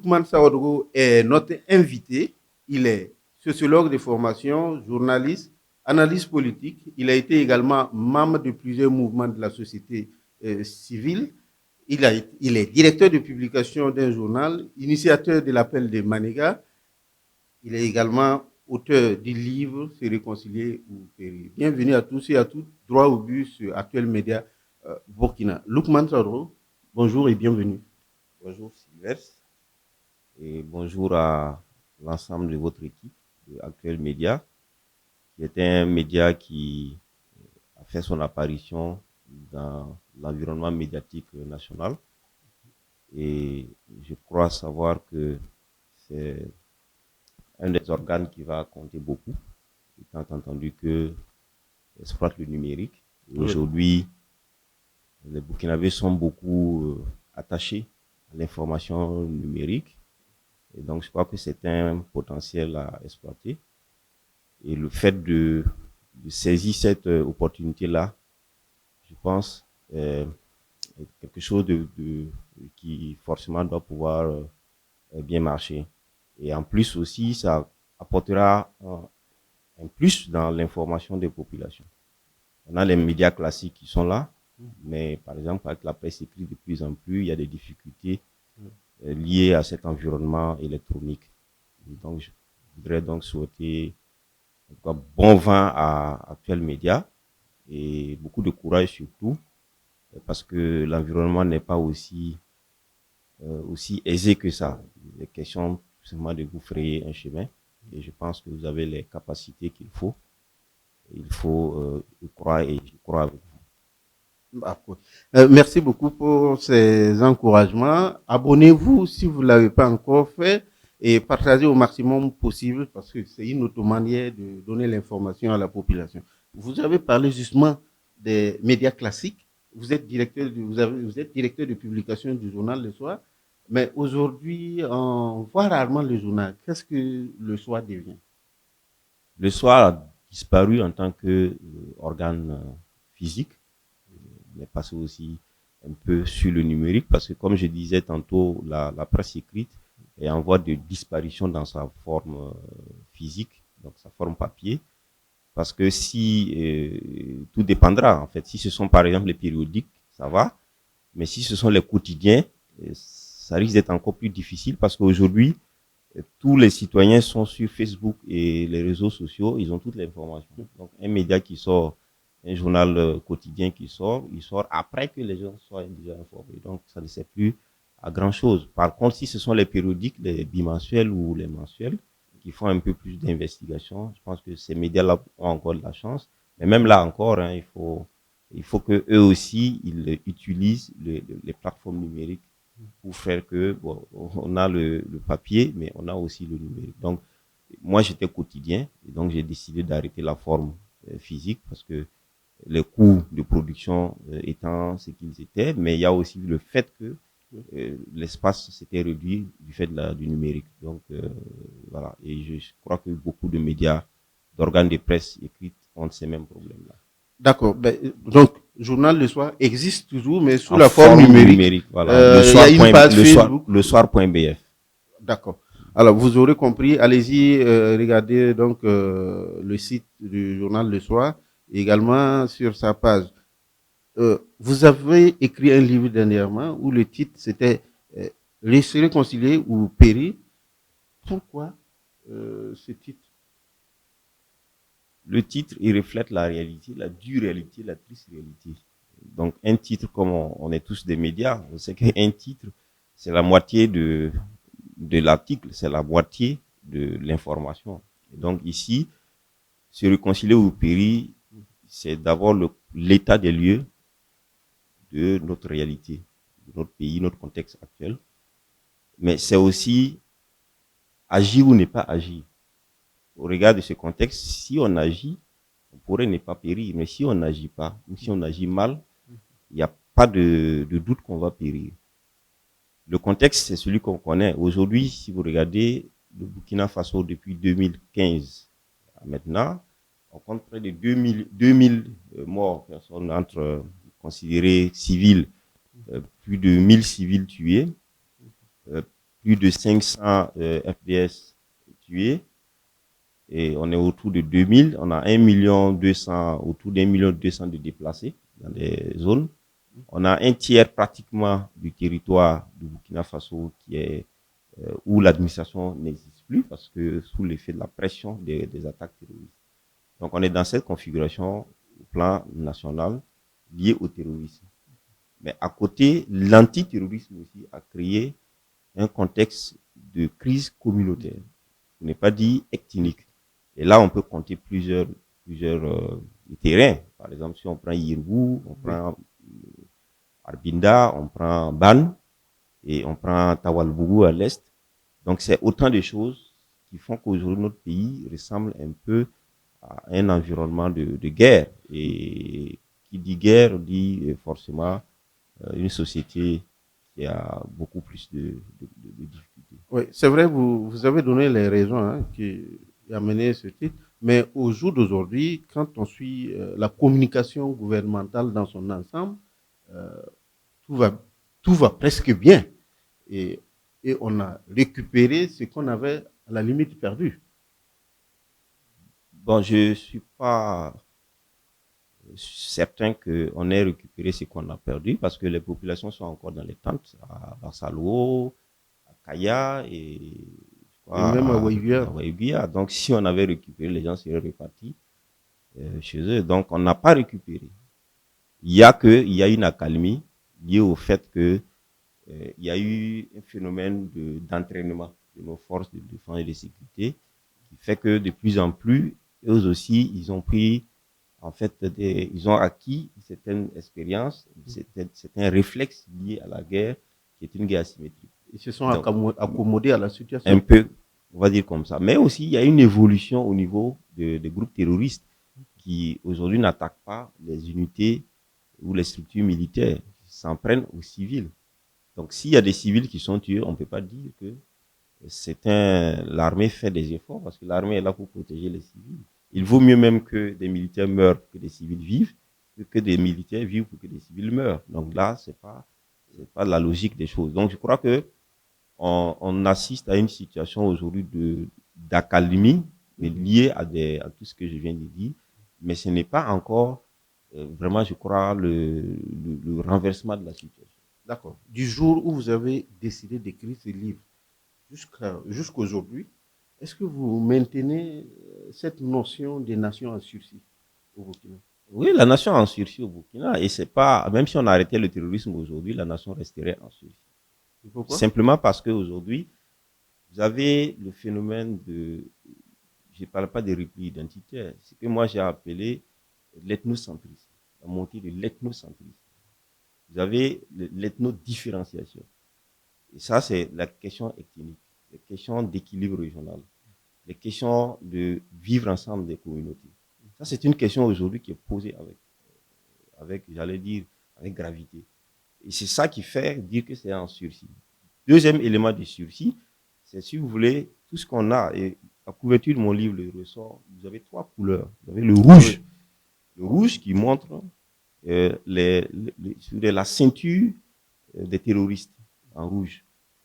Lukman Sawadou est notre invité. Il est sociologue de formation, journaliste, analyste politique. Il a été également membre de plusieurs mouvements de la société civile. Il est directeur de publication d'un journal, initiateur de l'appel des Manigas. Il est également auteur du livre Se réconcilier ou périr. Bienvenue à tous et à toutes. Droit au but sur Actuel Média Burkina. Lukman Sawadou, bonjour et bienvenue. Bonjour Sylvestre et bonjour à l'ensemble de votre équipe de Actuel Média, qui est un média qui a fait son apparition dans l'environnement médiatique national. Et je crois savoir que c'est un des organes qui va compter beaucoup, étant entendu que exploite le numérique. Et aujourd'hui, les Burkinabés sont beaucoup attachés à l'information numérique. Et donc, je crois que c'est un potentiel à exploiter. Et le fait de saisir cette opportunité-là, je pense, est quelque chose qui forcément doit pouvoir bien marcher. Et en plus aussi, ça apportera un plus dans l'information des populations. On a les médias classiques qui sont là, mais par exemple, avec la presse écrite de plus en plus, il y a des difficultés liées à cet environnement électronique. Et donc, je voudrais donc souhaiter en tout cas, bon vent à Actuel Média et beaucoup de courage surtout, parce que l'environnement n'est pas aussi aisé que ça. Il est question seulement de vous frayer un chemin et je pense que vous avez les capacités qu'il faut. Il faut y croire et je crois avec vous. Merci beaucoup pour ces encouragements. Abonnez-vous si vous ne l'avez pas encore fait et partagez au maximum possible parce que c'est une autre manière de donner l'information à la population. Vous avez parlé justement des médias classiques. Vous êtes directeur de publication du journal Le Soir. Mais aujourd'hui, on voit rarement le journal. Qu'est-ce que Le Soir devient? Le Soir a disparu en tant qu'organe physique, mais passé aussi un peu sur le numérique, parce que comme je disais tantôt, la presse écrite est en voie de disparition dans sa forme physique, donc sa forme papier, parce que si tout dépendra en fait, si ce sont par exemple les périodiques, ça va, mais si ce sont les quotidiens, ça risque d'être encore plus difficile parce qu'aujourd'hui, tous les citoyens sont sur Facebook et les réseaux sociaux, ils ont toute l'information. Donc un média qui sort, un journal quotidien qui sort, il sort après que les gens soient déjà informés. Donc ça ne sert plus à grand chose. Par contre, si ce sont les périodiques, les bimensuels ou les mensuels, qui font un peu plus d'investigation, je pense que ces médias-là ont encore de la chance. Mais même là encore, hein, il faut que eux aussi ils utilisent les plateformes numériques pour faire que bon, on a le papier, mais on a aussi le numérique. Donc moi j'étais quotidien et donc j'ai décidé d'arrêter la forme physique parce que les coûts de production étant ce qu'ils étaient, mais il y a aussi le fait que l'espace s'était réduit du fait du numérique. Donc voilà, et je crois que beaucoup de médias, d'organes de presse écrites ont ces mêmes problèmes-là. D'accord. Donc, Journal Le Soir existe toujours, mais sous En la forme numérique. Voilà. Il y a une page Facebook. Le soir.bf. D'accord. Alors, vous aurez compris. Allez-y, regardez donc le site du Journal Le Soir, également sur sa page. Vous avez écrit un livre dernièrement où le titre c'était Se réconcilier ou périr. Pourquoi ce titre? Le titre, il reflète la réalité, la dure réalité, la triste réalité. Donc, un titre, comme on est tous des médias, on sait qu'un titre, c'est la moitié de l'article, c'est la moitié de l'information. Et donc, ici, se réconcilier ou périr, c'est d'abord l'état des lieux de notre réalité, de notre pays, notre contexte actuel. Mais c'est aussi agir ou ne pas agir. Au regard de ce contexte, si on agit, on pourrait ne pas périr. Mais si on n'agit pas, ou si on agit mal, il n'y a pas de doute qu'on va périr. Le contexte, c'est celui qu'on connaît. Aujourd'hui, si vous regardez le Burkina Faso depuis 2015 à maintenant, on compte près de 2000 morts, personnes entre considérés civils, plus de 1000 civils tués, plus de 500 FDS tués. Et on est autour de 2000. On a 1 200 000, autour d'1 200 000 de déplacés dans des zones. On a un tiers pratiquement du territoire du Burkina Faso qui est où l'administration n'existe plus parce que sous l'effet de la pression des attaques terroristes. Donc on est dans cette configuration au plan national liée au terrorisme. Mais à côté, l'antiterrorisme aussi a créé un contexte de crise communautaire, pour ne pas dire ethnique. Et là, on peut compter plusieurs terrains. Par exemple, si on prend Yirgou, on prend Arbinda, on prend Ban et on prend Tawalbougou à l'est. Donc, c'est autant de choses qui font qu'aujourd'hui, notre pays ressemble un peu à un environnement de guerre. Et qui dit guerre dit forcément une société qui a beaucoup plus de difficultés. Oui, c'est vrai, vous avez donné les raisons qui ont mené ce titre, mais au jour d'aujourd'hui, quand on suit la communication gouvernementale dans son ensemble, euh, tout, va, tout va presque bien. Et, et on a récupéré ce qu'on avait à la limite perdu. Bon, je ne suis pas certain qu'on ait récupéré ce qu'on a perdu parce que les populations sont encore dans les tentes à Barsalo, à Kaya et Et même à à Waïguia. Waïguia. Donc, si on avait récupéré, les gens seraient repartis chez eux. Donc, on n'a pas récupéré. Il y a une accalmie liée au fait que il y a eu un phénomène d'entraînement de nos forces de défense et de sécurité qui fait que de plus en plus, eux aussi, ils ont pris, en fait, ils ont acquis certaines expériences, certains réflexes liés à la guerre, qui est une guerre asymétrique. Ils se sont Donc, accommodés à la un situation. peu, on va dire comme ça. Mais aussi, il y a une évolution au niveau des groupes terroristes qui, aujourd'hui, n'attaquent pas les unités ou les structures militaires, ils s'en prennent aux civils. Donc, s'il y a des civils qui sont tués, on ne peut pas dire que l'armée fait des efforts parce que l'armée est là pour protéger les civils. Il vaut mieux même que des militaires meurent que des civils vivent que des militaires vivent pour que des civils meurent. Donc là, c'est pas la logique des choses. Donc, je crois que on assiste à une situation aujourd'hui d'accalmie, mais liée à tout ce que je viens de dire. Mais ce n'est pas encore vraiment, je crois, le renversement de la situation. D'accord. Du jour où vous avez décidé d'écrire ce livre jusqu'à aujourd'hui, est-ce que vous maintenez cette notion des nations en sursis au Burkina? Oui, la nation est en sursis au Burkina, et c'est pas, même si on arrêtait le terrorisme aujourd'hui, la nation resterait en sursis. Et pourquoi? Simplement parce qu'aujourd'hui, vous avez le phénomène je ne parle pas de repli identitaire, ce que moi j'ai appelé l'ethnocentrisme, la montée de l'ethnocentrisme. Vous avez l'ethnodifférenciation. Et ça, c'est la question ethnique, les questions d'équilibre régional, les questions de vivre ensemble des communautés. Ça, c'est une question aujourd'hui qui est posée j'allais dire, avec gravité. Et c'est ça qui fait dire que c'est en sursis. Deuxième élément de sursis, c'est si vous voulez, tout ce qu'on a, et la couverture de mon livre le ressort, vous avez 3 couleurs. Vous avez le rouge. Le rouge qui montre la ceinture des terroristes en rouge.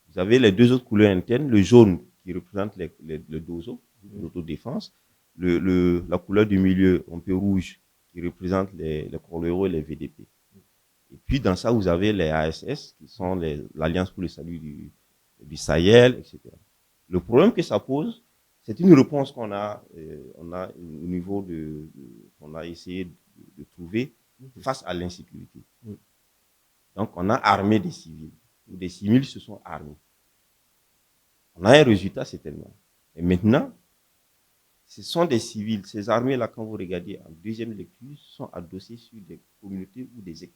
Vous avez les 2 autres couleurs internes, le jaune qui représente le dozo, l'autodéfense, la couleur du milieu, un peu rouge, qui représente les coléraux et les VDP. Et puis dans ça, vous avez les ASS, qui sont l'Alliance pour le salut du Sahel, etc. Le problème que ça pose, c'est une réponse qu'on a, au niveau qu'on a essayé de trouver face à l'insécurité. Donc on a armé des civils, ou des civils se sont armés. On a un résultat certainement. Et maintenant, ce sont des civils, ces armées-là, quand vous regardez en deuxième lecture, sont adossées sur des communautés ou des ethnies.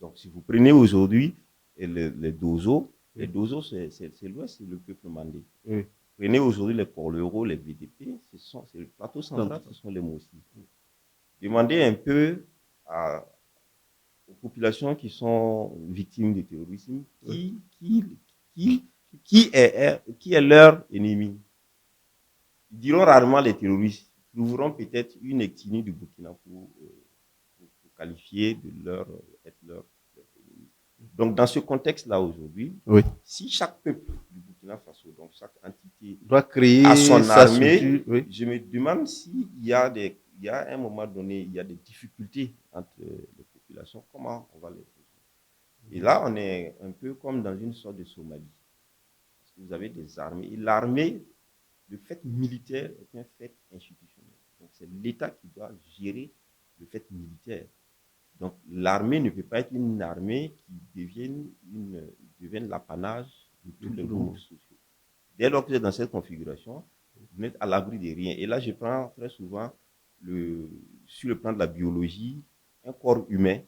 Donc, si vous prenez aujourd'hui les Dozo, les Dozo, c'est l'Ouest, c'est le peuple mandé. Oui. Prenez aujourd'hui les Korlero, les VDP, c'est le plateau central, ce sont les Mossi. Demandez un peu aux populations qui sont victimes du terrorisme qui est leur ennemi. Ils diront rarement les terroristes. Ils trouveront peut-être une ethnie du Burkina pour qualifier de être leur ennemi. Donc, dans ce contexte-là aujourd'hui, Oui. si chaque peuple du Burkina Faso, donc chaque entité, Doit créer a son sa armée, structure, oui. je me demande s'il y a à un moment donné, il y a des difficultés entre les populations, comment on va les résoudre? Et là, on est un peu comme dans une sorte de Somalie. Parce que vous avez des armées. Et l'armée, le fait militaire est un fait institutionnel. Donc, c'est l'État qui doit gérer le fait militaire. Donc, l'armée ne peut pas être une armée qui devienne l'apanage de tous les groupes sociaux. Dès lors que vous êtes dans cette configuration, vous n'êtes à l'abri de rien. Et là, je prends très souvent, sur le plan de la biologie, un corps humain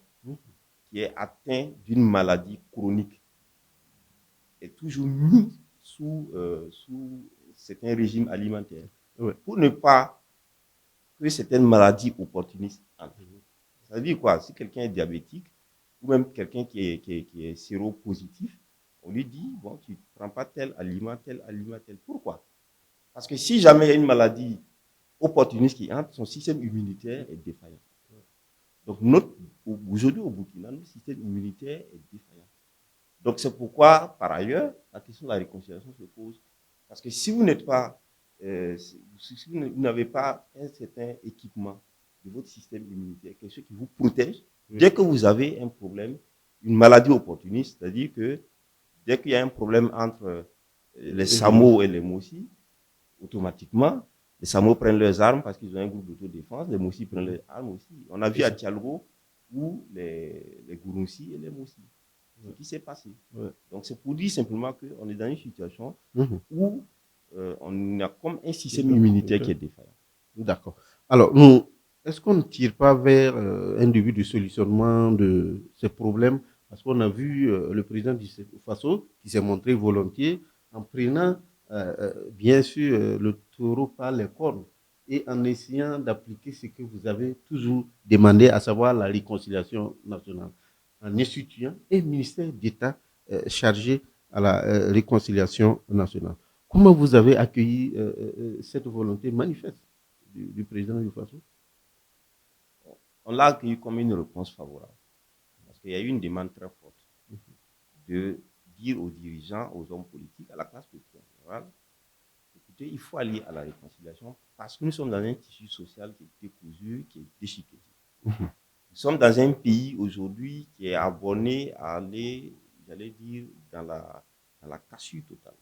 qui est atteint d'une maladie chronique est toujours mis sous certains régimes alimentaires. Ouais. Pour ne pas que certaines maladies opportunistes entrent. Ça veut dire quoi? Si quelqu'un est diabétique, ou même quelqu'un qui est séropositif, on lui dit, bon, tu ne prends pas tel aliment, tel aliment, tel. Pourquoi? Parce que si jamais il y a une maladie opportuniste qui entre, son système immunitaire est défaillant. Donc, aujourd'hui au Burkina, notre système immunitaire est défaillant. Donc, c'est pourquoi, par ailleurs, la question de la réconciliation se pose. Parce que si vous n'êtes pas, si vous n'avez pas un certain équipement de votre système immunitaire, quelque chose qui vous protège, dès que vous avez un problème, une maladie opportuniste, c'est-à-dire que dès qu'il y a un problème entre les SAMO et les MOSI, automatiquement, les SAMO prennent leurs armes parce qu'ils ont un groupe d'autodéfense, les MOSI prennent leurs armes aussi. On a vu à Tialgo où les Gouroussi et les MOSI. Ce qui s'est passé. Ouais. Donc, c'est pour dire simplement qu'on est dans une situation où on a comme un système immunitaire qui est défaillant. D'accord. Alors, est-ce qu'on ne tire pas vers un début de solutionnement de ces problèmes? Parce qu'on a vu le président du Faso qui s'est montré volontiers en prenant, bien sûr, le taureau par les cornes et en essayant d'appliquer ce que vous avez toujours demandé, à savoir la réconciliation nationale, en instituant un ministère d'État chargé à la réconciliation nationale. Comment vous avez accueilli cette volonté manifeste du président du Faso? On l'a accueilli comme une réponse favorable. Parce qu'il y a eu une demande très forte de dire aux dirigeants, aux hommes politiques, à la classe politique en général, écoutez, il faut aller à la réconciliation parce que nous sommes dans un tissu social qui est décousu, qui est déchiqueté. Nous sommes dans un pays aujourd'hui qui est abonné à aller, j'allais dire, dans la cassure totale.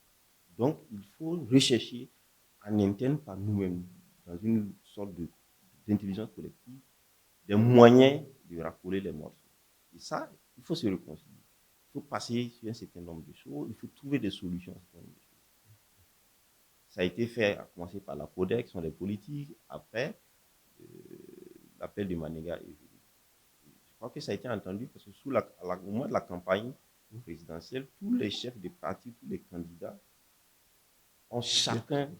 Donc, il faut rechercher en interne par nous-mêmes, dans une sorte d'intelligence collective, des moyens de raccoler les morceaux. Et ça, il faut se réconcilier. Il faut passer sur un certain nombre de choses, il faut trouver des solutions à un certain nombre de choses. Ça a été fait, à commencer par la CODEC, sont des politiques, après, l'appel de Manéga est venu. Je crois que ça a été entendu parce que au moment de la campagne présidentielle, tous les chefs de partis, tous les candidats ont chacun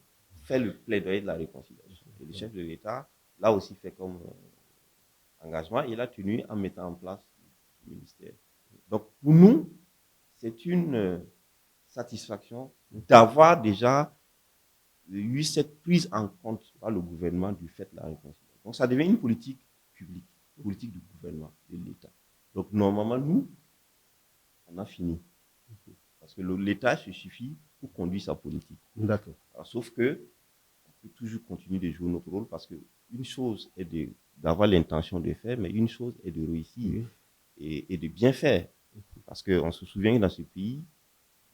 fait le plaidoyer de la réconciliation. Et le chef de l'État l'a aussi fait comme engagement. Il a tenu en mettant en place le ministère. Donc, pour nous, c'est une satisfaction d'avoir déjà eu cette prise en compte par le gouvernement du fait de la réconciliation. Donc, ça devient une politique publique, une politique du gouvernement, de l'État. Donc, normalement, nous, on a fini. Parce que l'État se suffit pour conduire sa politique. D'accord. Alors, sauf que on peut toujours continuer de jouer notre rôle parce qu'une chose est d'avoir l'intention de faire, mais une chose est de réussir et de bien faire. Parce qu'on se souvient que dans ce pays,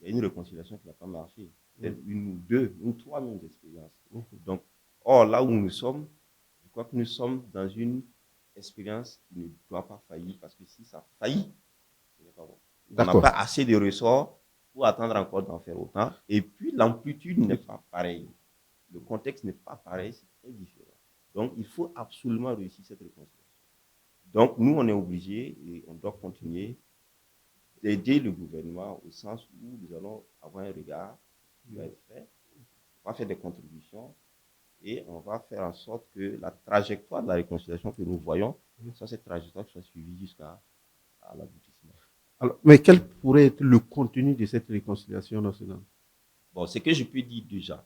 il y a une réconciliation qui n'a pas marché. Peut-être une ou deux, ou trois mêmes expériences. Donc, or, là où nous sommes, je crois que nous sommes dans une expérience qui ne doit pas faillir parce que si ça faillit, ce n'est pas bon. On n'a pas assez de ressorts pour attendre encore d'en faire autant. Et puis, l'amplitude n'est pas pareille. Le contexte n'est pas pareil, c'est très différent. Donc, il faut absolument réussir cette réconciliation. Donc, nous, on est obligés et on doit continuer d'aider le gouvernement au sens où nous allons avoir un regard qui va être fait. On va faire des contributions et on va faire en sorte que la trajectoire de la réconciliation que nous voyons, cette trajectoire soit suivie jusqu'à l'aboutissement. Alors, mais quel pourrait être le contenu de cette réconciliation nationale? Bon, ce que je peux dire déjà,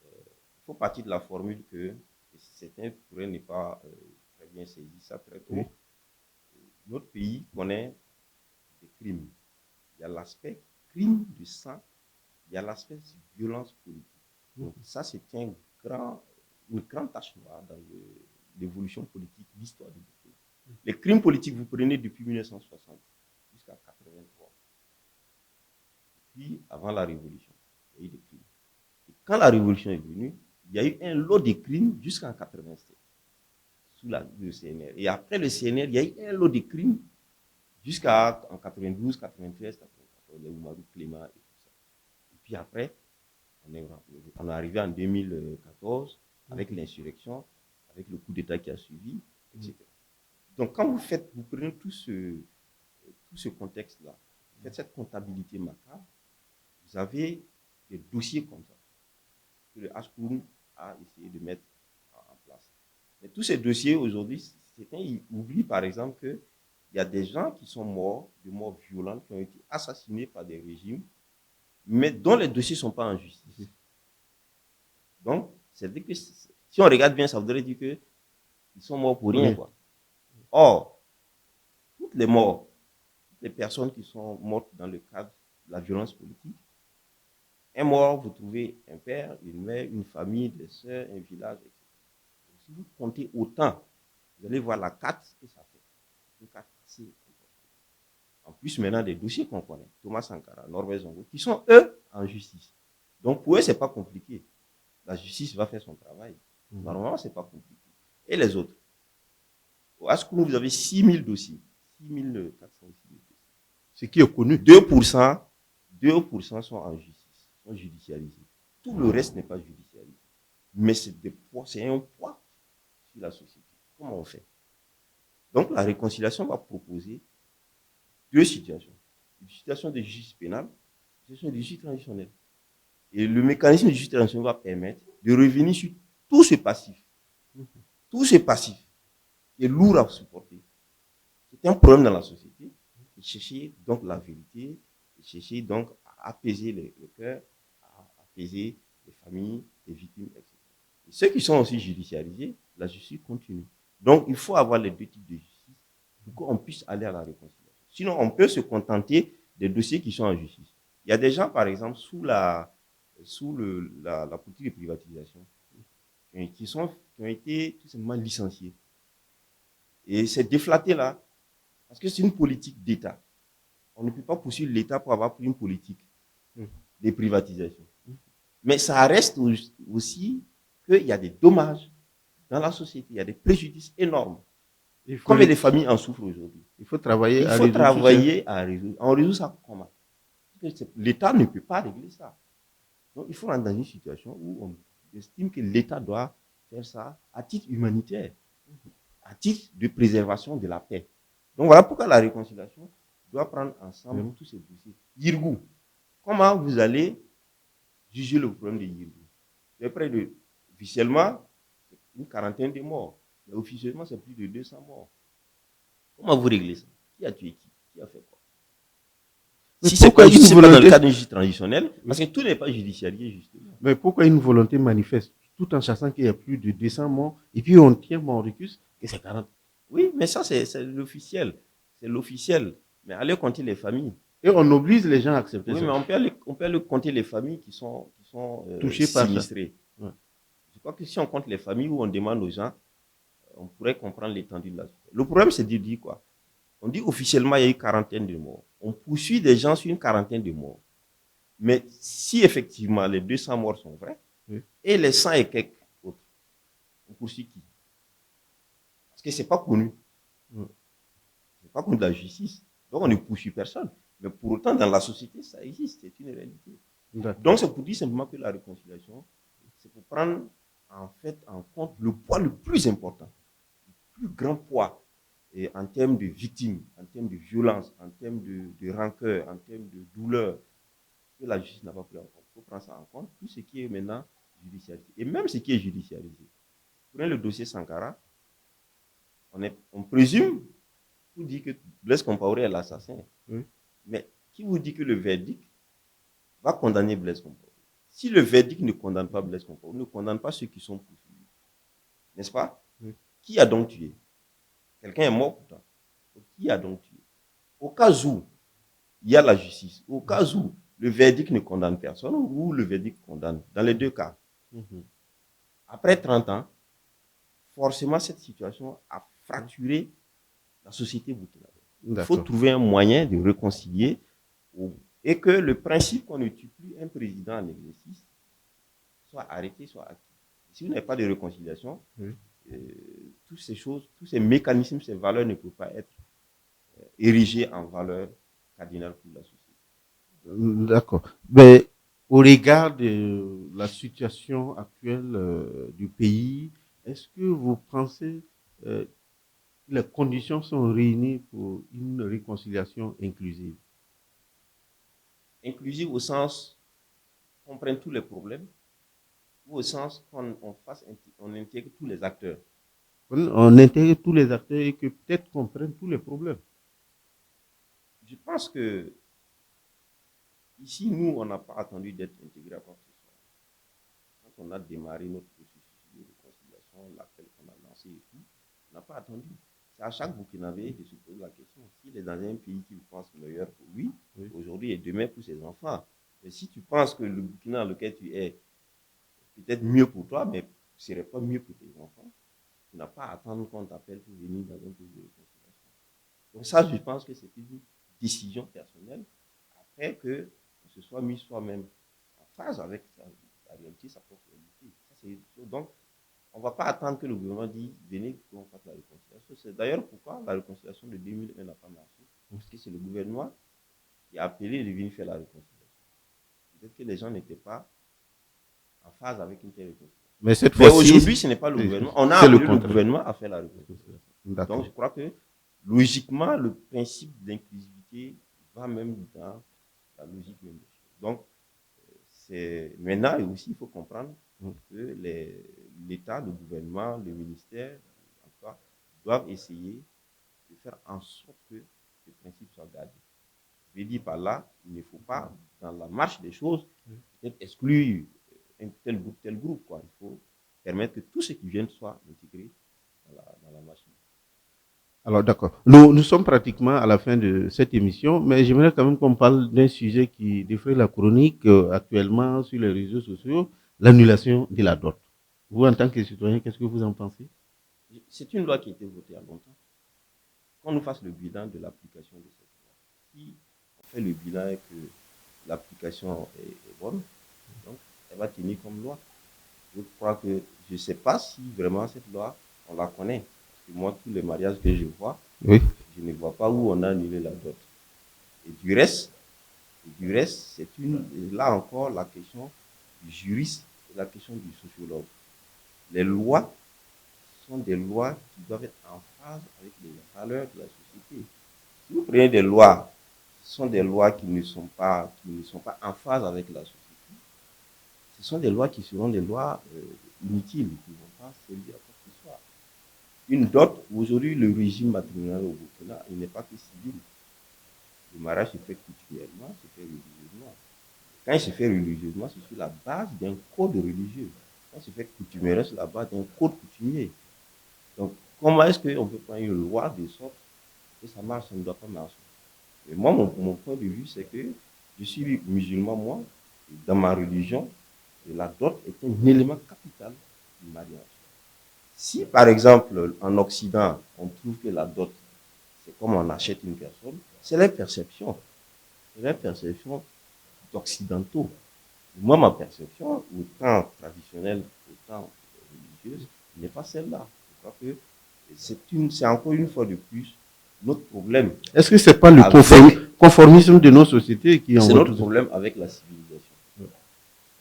il faut partir de la formule que certains pourraient ne pas très bien saisir ça très tôt. Notre pays connaît des crimes. Il y a l'aspect crime de sang, il y a l'aspect violence politique. Donc ça, c'est une grande tache noire dans l'évolution politique, l'histoire du pays. Les crimes politiques, vous prenez depuis 1960 jusqu'à 1983. Puis, avant la Révolution, il y a eu des crimes. Et quand la Révolution est venue, il y a eu un lot de crimes jusqu'en 1987, sous le CNR. Et après le CNR, il y a eu un lot de crimes jusqu'en 92, 93, 94, les Oumarou, Clément et tout ça. Et puis après, on est arrivé en 2014 avec l'insurrection, avec le coup d'État qui a suivi, etc. Donc, quand vous prenez tout ce contexte-là, vous faites cette comptabilité macabre, vous avez des dossiers comme ça que le Haskoun a essayé de mettre en place. Mais tous ces dossiers, aujourd'hui, certains oublient, par exemple, qu'il y a des gens qui sont morts, de morts violentes, qui ont été assassinés par des régimes, mais dont les dossiers ne sont pas en justice. Donc, c'est-à-dire que si on regarde bien, ça voudrait dire qu'ils sont morts pour rien, quoi. Or, toutes les morts, toutes les personnes qui sont mortes dans le cadre de la violence politique, un mort, vous trouvez un père, une mère, une famille, des sœurs, un village, etc. Donc, si vous comptez autant, vous allez voir la carte que ça fait. Une carte assez importante. En plus, maintenant, des dossiers qu'on connaît, Thomas Sankara, Norbert Zongo, qui sont, eux, en justice. Donc, pour eux, ce n'est pas compliqué. La justice va faire son travail. Normalement, ce n'est pas compliqué. Et les autres? Au Haskoun, vous avez 6 000 dossiers. 6 400 dossiers. Ce qui est connu. 2% sont en justice, sont judiciarisés. Tout le reste n'est pas judiciarisé. Mais c'est un poids sur la société. Comment on fait? Donc, la réconciliation va proposer deux situations. Une situation de justice pénale, une situation de justice transitionnelle. Et le mécanisme de justice transitionnelle va permettre de revenir sur tout ce passif. Tout ce passif qui est lourd à supporter. C'est un problème dans la société. Et chercher donc la vérité, et chercher donc à apaiser le cœur, à apaiser les familles, les victimes, etc. Et ceux qui sont aussi judiciarisés, la justice continue. Donc, il faut avoir les deux types de justice pour qu'on puisse aller à la réconciliation. Sinon, on peut se contenter des dossiers qui sont en justice. Il y a des gens, par exemple, sous la politique de privatisation, qui ont été tout simplement licenciés. Et c'est déflaté là, parce que c'est une politique d'État. On ne peut pas poursuivre l'État pour avoir pris une politique de privatisation. Mais ça reste aussi qu'il y a des dommages dans la société, il y a des préjudices énormes. Comme les familles en souffrent aujourd'hui. Il faut travailler à résoudre. On résout ça comment? L'État ne peut pas régler ça. Donc il faut rentrer dans une situation où on estime que l'État doit faire ça à titre humanitaire, à titre de préservation de la paix. Donc voilà pourquoi la réconciliation doit prendre ensemble tous ces dossiers. Yirgou, comment vous allez juger le problème de Yirgou? C'est près de, officiellement, une quarantaine de morts. Mais officiellement, c'est plus de 200 morts. Comment vous réglez ça? Qui a tué qui? Qui a fait quoi? Si c'est pas dans le cadre d'une justice transitionnelle, parce que tout n'est pas judiciarisé, justement. Mais pourquoi une volonté manifeste, tout en sachant qu'il y a plus de 200 morts, et puis on tient Mauricus, et c'est 40? Oui, mais ça, c'est l'officiel. C'est l'officiel. Mais allez compter les familles. Et on oblige les gens à accepter ça. Oui, mais on peut aller compter les familles qui sont touchées par sinistrées. Ouais. Je crois que si on compte les familles où on demande aux gens, on pourrait comprendre l'étendue de la situation. Le problème, c'est de dire quoi? On dit officiellement il y a eu 40 de morts. On poursuit des gens sur une 40 de morts. Mais si effectivement les 200 morts sont vrais, et les 100 et quelques autres, on poursuit qui? Parce que ce n'est pas connu. Ce n'est pas connu de la justice. Donc on ne poursuit personne. Mais pour autant, dans la société, ça existe, c'est une réalité. Donc c'est pour dire simplement que la réconciliation, c'est pour prendre en fait en compte le poids le plus important, le plus grand poids, et en termes de victimes, en termes de violence, en termes de rancœur, en termes de douleur, que la justice n'a pas pris en compte. Il faut prendre ça en compte, tout ce qui est maintenant judiciarisé. Et même ce qui est judiciarisé. Prenez le dossier Sankara, on présume, pour dire que Blaise Compaoré est l'assassin. Mais qui vous dit que le verdict va condamner Blaise Compaoré? Si le verdict ne condamne pas Blaise Compaoré, ne condamne pas ceux qui sont poursuivis. N'est-ce pas? Qui a donc tué? Quelqu'un est mort pourtant. Qui a donc tué? Au cas où il y a la justice. Au cas où le verdict ne condamne personne ou le verdict condamne, dans les deux cas, après 30 ans, forcément, cette situation a fracturé la société burkinabé. Il faut trouver un moyen de réconcilier et que le principe qu'on ne tue plus un président en exercice soit arrêté, soit acquis. Si vous n'avez pas de réconciliation, toutes ces choses, tous ces mécanismes, ces valeurs ne peuvent pas être érigés en valeurs cardinales pour la société. D'accord. Mais au regard de la situation actuelle du pays, est-ce que vous pensez que les conditions sont réunies pour une réconciliation inclusive? Inclusive au sens qu'on prenne tous les problèmes ou au sens qu'on intègre tous les acteurs? On intègre tous les acteurs et que peut-être qu'on prenne tous les problèmes. Je pense que ici, nous, on n'a pas attendu d'être intégrés à quoi que ce soit. Quand on a démarré notre processus de réconciliation, l'appel qu'on a lancé et tout, on n'a pas attendu. C'est à chaque Burkinabé de se poser la question. S'il est dans un pays qu'il pense meilleur pour lui, aujourd'hui et demain pour ses enfants. Mais si tu penses que le Burkina dans lequel tu es peut-être mieux pour toi, mais ce ne serait pas mieux pour tes enfants, tu n'as pas à attendre qu'on t'appelle pour venir dans un pays de réconciliation. Donc ça, je pense que c'est une décision personnelle après qu'on se soit mis soi-même en phase avec la réalité, sa propre réalité. Ça, donc, on ne va pas attendre que le gouvernement dise venez qu'on fasse la réconciliation. C'est d'ailleurs pourquoi la réconciliation de 2001 n'a pas marché. Parce que c'est le gouvernement qui a appelé de venir faire la réconciliation. Peut-être que les gens n'étaient pas en phase avec une telle réconciliation. Mais cette fois-ci, aujourd'hui, ce n'est pas le gouvernement. On a appelé le gouvernement à faire la réconciliation. Donc, je crois que logiquement, le principe d'inclusivité va même dans la logique même des choses. Donc, maintenant, et aussi, il faut comprendre que l'État, le gouvernement, le ministère, en tout cas, doivent essayer de faire en sorte que ce principe soit gardé. Je veux dire par là, il ne faut pas, dans la marche des choses, peut-être exclure un tel groupe, quoi. Il faut permettre que tous ceux qui viennent soient intégrés dans la marche. Alors d'accord. Nous sommes pratiquement à la fin de cette émission, mais j'aimerais quand même qu'on parle d'un sujet qui défraie la chronique actuellement sur les réseaux sociaux, l'annulation de la dot. Vous, en tant que citoyen, qu'est-ce que vous en pensez? C'est une loi qui a été votée il y a longtemps. Qu'on nous fasse le bilan de l'application de cette loi. Si on fait le bilan et que l'application est bonne, donc elle va tenir comme loi. Je crois que je ne sais pas si vraiment cette loi, on la connaît. Parce que moi, tous les mariages que je vois, je ne vois pas où on a annulé la dot. Et du reste, c'est là encore la question du juriste et la question du sociologue. Les lois sont des lois qui doivent être en phase avec les valeurs de la société. Si vous prenez des lois, ce sont des lois qui ne sont pas en phase avec la société. Ce sont des lois qui seront des lois inutiles, qui ne vont pas servir à quoi que ce soit. Une dot, aujourd'hui, le régime matrimonial au Burkina, il n'est pas que civil. Le mariage se fait coutumièrement, se fait religieusement. Quand il se fait religieusement, c'est sur la base d'un code religieux. Quand il se fait coutumièrement, c'est sur la base d'un code coutumier. Donc, comment est-ce qu'on peut prendre une loi de sorte que ça marche, ça ne doit pas marcher? Et moi, mon point de vue, c'est que je suis musulman, moi, et dans ma religion, et la dot est un élément capital du mariage. Si, par exemple, en Occident, on trouve que la dot, c'est comme on achète une personne, c'est la perception. C'est la perception d'occidentaux. Moi, ma perception, autant traditionnelle, autant religieuse, n'est pas celle-là. Je crois que c'est encore une fois de plus notre problème. Est-ce que ce n'est pas le conformisme de nos sociétés qui c'est notre problème avec la civilisation.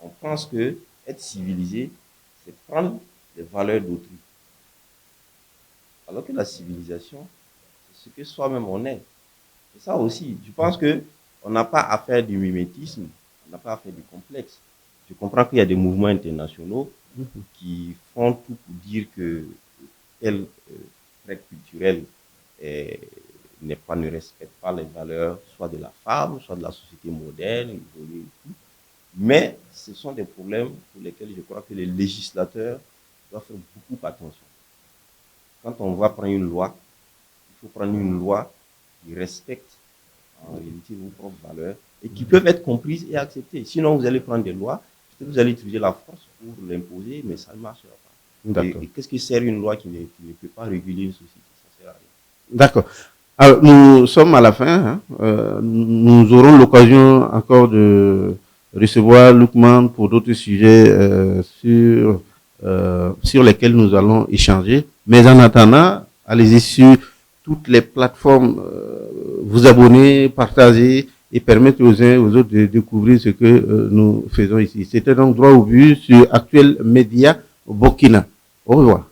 On pense que être civilisé, c'est prendre les valeurs d'autrui. Alors que la civilisation, c'est ce que soi-même on est. Et ça aussi, je pense qu'on n'a pas à faire du mimétisme, on n'a pas à faire du complexe. Je comprends qu'il y a des mouvements internationaux qui font tout pour dire que tel trait culturel ne respecte pas les valeurs, soit de la femme, soit de la société moderne, évoluée et tout. Mais ce sont des problèmes pour lesquels je crois que les législateurs doivent faire beaucoup attention. Quand on va prendre une loi, il faut prendre une loi qui respecte en réalité vos propres valeurs et qui peuvent être comprises et acceptées. Sinon, vous allez prendre des lois, vous allez utiliser la force pour l'imposer, mais ça ne marchera pas. Et qu'est-ce que sert une loi qui ne peut pas réguler une société? Ça sert à rien. D'accord. Alors, nous sommes à la fin. Hein. Nous aurons l'occasion encore de recevoir Lukman pour d'autres sujets sur lesquels nous allons échanger. Mais en attendant, allez-y sur toutes les plateformes, vous abonner, partager et permettre aux uns et aux autres de découvrir ce que nous faisons ici. C'était donc Droit au but sur Actuel Média Burkina. Au revoir.